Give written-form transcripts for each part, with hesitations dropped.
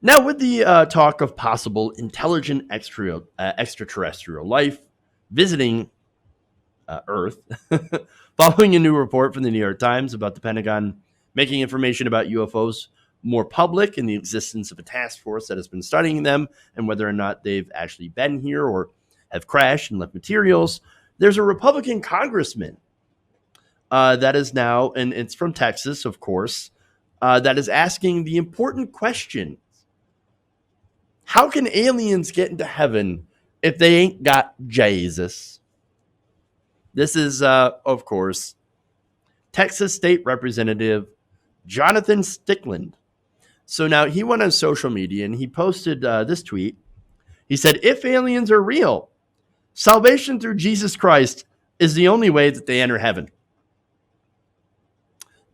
Now, with the talk of possible intelligent extraterrestrial life visiting Earth, following a new report from the New York Times about the Pentagon making information about UFOs more public and the existence of a task force that has been studying them and whether or not they've actually been here or have crashed and left materials, there's a Republican congressman that is now, and it's from Texas, of course, that is asking the important question: how can aliens get into heaven if they ain't got Jesus? This is, of course, Texas State Representative Jonathan Stickland. So now he went on social media and he posted this tweet. He said, if aliens are real, salvation through Jesus Christ is the only way that they enter heaven.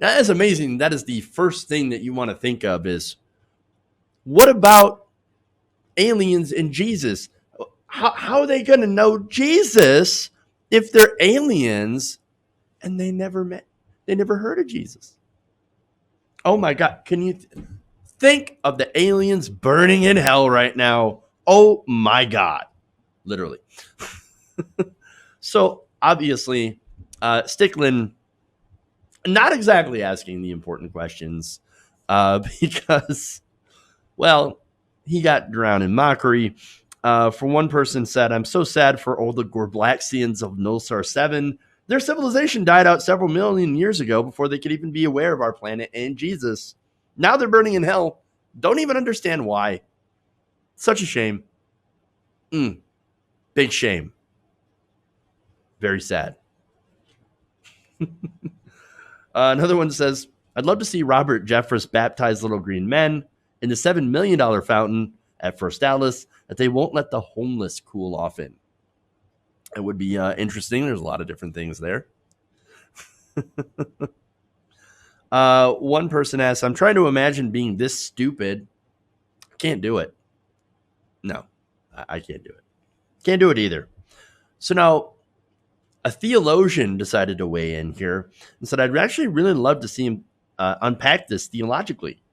Now, that is amazing. That is the first thing that you want to think of is, what about aliens and Jesus? How are they going to know Jesus if they're aliens and they never heard of Jesus? Oh my God. Can you think of the aliens burning in hell right now? Oh my God. Literally. So obviously, Stickland not exactly asking the important questions because, well, he got drowned in mockery. For one person said, I'm so sad for all the Gorblaxians of Nulsar 7. Their civilization died out several million years ago before they could even be aware of our planet and Jesus. Now they're burning in hell. Don't even understand why. Such a shame. Big shame. Very sad. Another one says, I'd love to see Robert Jeffress baptize little green men in the $7 million fountain at First Dallas that they won't let the homeless cool off in. It would be interesting. There's a lot of different things there. One person asks, I'm trying to imagine being this stupid. Can't do it. No, I can't do it. Can't do it either. So now a theologian decided to weigh in here and said, I'd actually really love to see him unpack this theologically.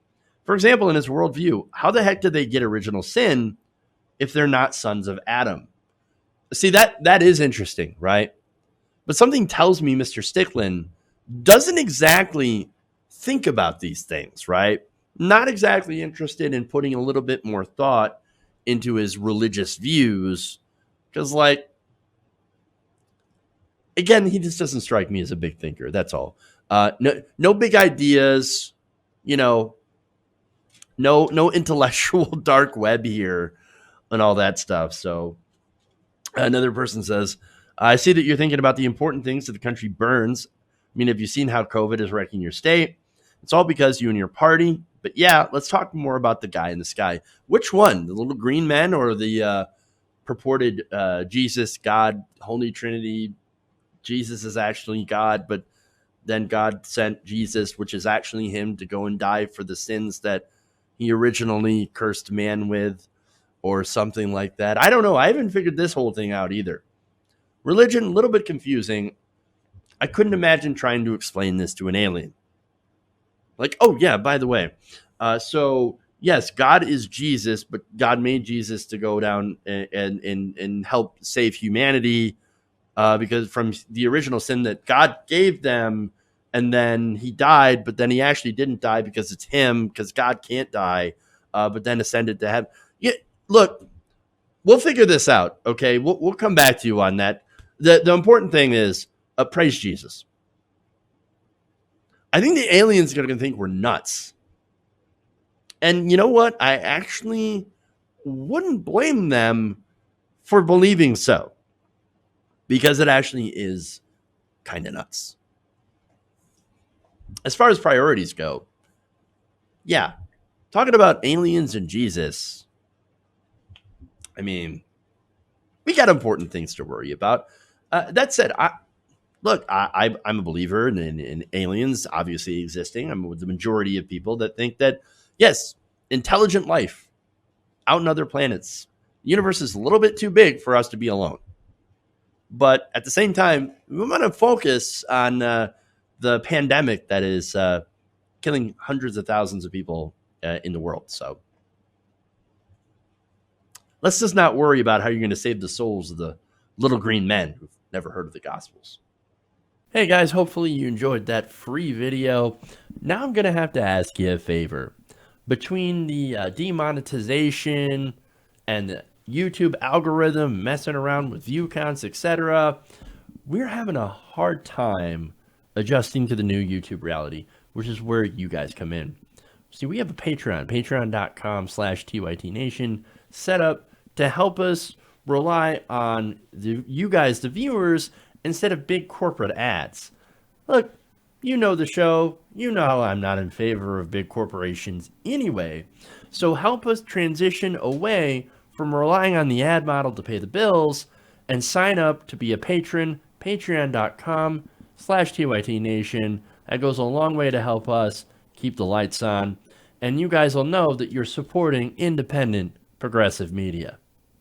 For example, in his worldview, how the heck did they get original sin if they're not sons of Adam? See, that is interesting, right? But something tells me Mr. Stickland doesn't exactly think about these things, right? Not exactly interested in putting a little bit more thought into his religious views. Because, like, again, he just doesn't strike me as a big thinker. That's all. No big ideas, no intellectual dark web here and all that stuff. So another person says, I see that you're thinking about the important things that the country burns. I mean, have you seen how COVID is wrecking your state? It's all because you and your party. But yeah, let's talk more about the guy in the sky. Which one? The little green men or the purported Jesus, God, Holy Trinity? Jesus is actually God, but then God sent Jesus, which is actually him, to go and die for the sins that he originally cursed man with, or something like that. I don't know. I haven't figured this whole thing out either. Religion, a little bit confusing. I couldn't imagine trying to explain this to an alien. Like, oh yeah, by the way, so yes, God is Jesus, but God made Jesus to go down and help save humanity because from the original sin that God gave them, and then he died, but then he actually didn't die because it's him, because God can't die, but then ascended to heaven. Yeah, look, we'll figure this out, okay? We'll come back to you on that. The important thing is praise Jesus. I think the aliens are going to think we're nuts. And you know what? I actually wouldn't blame them for believing so, because it actually is kind of nuts. As far as priorities go, yeah, talking about aliens and Jesus, I mean, we got important things to worry about. That said, I'm a believer in aliens obviously existing. I'm with the majority of people that think that, yes, intelligent life out in other planets. The universe is a little bit too big for us to be alone. But at the same time, we want to focus on the pandemic that is killing hundreds of thousands of people in the world. So let's just not worry about how you're going to save the souls of the little green men who've never heard of the Gospels. Hey guys, hopefully you enjoyed that free video. Now I'm going to have to ask you a favor. Between the demonetization and the YouTube algorithm messing around with view counts, etc., we're having a hard time adjusting to the new YouTube reality, which is where you guys come in. See, we have a Patreon, patreon.com/TYTNation, set up to help us rely on you guys, the viewers, instead of big corporate ads. Look, you know the show. You know how I'm not in favor of big corporations anyway. So help us transition away from relying on the ad model to pay the bills and sign up to be a patron, patreon.com/TYTNation. That goes a long way to help us keep the lights on. And you guys will know that you're supporting independent progressive media.